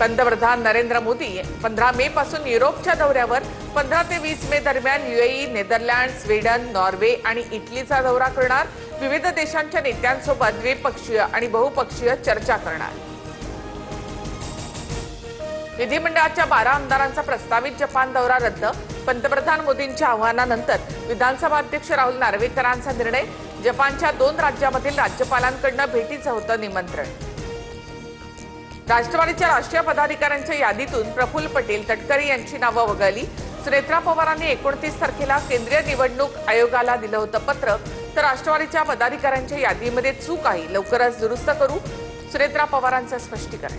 पंतप्रधान नरेंद्र मोदी 15 मे पासून युरोपच्या दौऱ्यावर. 15 ते 20 मे दरम्यान युएई, नेदरलँड, स्वीडन, नॉर्वे आणि इटलीचा दौरा करणार. विविध देशांच्या नेत्यांसोबत द्विपक्षीय आणि बहुपक्षीय चर्चा करणार. विधिमंडळाच्या 12 आमदारांचा प्रस्तावित जपान दौरा रद्द. पंतप्रधान मोदींच्या आव्हानानंतर विधानसभा अध्यक्ष राहुल नार्वेकरांचा निर्णय. जपानच्या 2 राज्यामधील राज्यपालांकडून भेटीचं होतं निमंत्रण. राष्ट्रवादीच्या राष्ट्रीय पदाधिकाऱ्यांच्या यादीतून प्रफुल्ल पटेल, तटकरे यांची नावं वगळली. सुनेत्रा पवारांनी 29 तारखेला केंद्रीय निवडणूक आयोगाला दिलं होतं पत्र. तर राष्ट्रवादीच्या पदाधिकाऱ्यांच्या यादीमध्ये चूक आहे, लवकरच दुरुस्त करू, सुनेत्रा पवारांचं स्पष्टीकरण.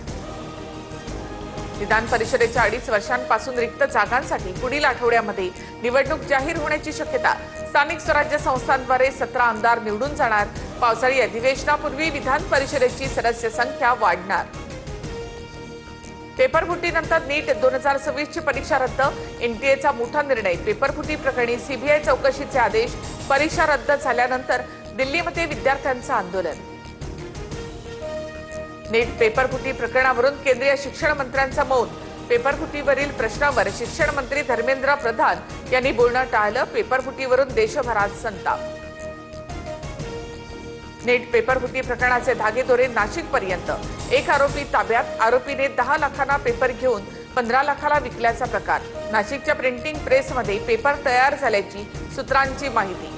विधान परिषदेच्या 2.5 वर्षांपासून रिक्त जागांसाठी पुढील आठवड्यामध्ये निवडणूक जाहीर होण्याची शक्यता. स्थानिक स्वराज्य संस्थांद्वारे 17 आमदार निवडून जाणार. पावसाळी अधिवेशनापूर्वी विधान परिषदेची सदस्य संख्या वाढणार. पेपरफुटीनंतर नीट 2026 ची परीक्षा रद्द. एनटीएचा मोठा निर्णय. पेपरफुटी प्रकरणी सीबीआय चौकशीचे आदेश. परीक्षा रद्द झाल्यानंतर दिल्लीमध्ये विद्यार्थ्यांचं आंदोलन. नीट पेपरफुटी प्रकरणावरून केंद्रीय शिक्षण मंत्र्यांचं मौन. पेपरफुटीवरील प्रश्नावर शिक्षण मंत्री धर्मेंद्र प्रधान यांनी बोलणं टाळलं. पेपरफुटीवरून देशभरात संताप. नीट पेपरफुटी प्रकरणाचे धागेदोरे नाशिकपर्यंत. एक आरोपी ताब्यात. आरोपीने 10 लाखांना पेपर घेऊन 15 लाखाला विकल्याचा प्रकार. नाशिकच्या प्रिंटिंग प्रेसमध्ये पेपर तयार झाल्याची सूत्रांची माहिती.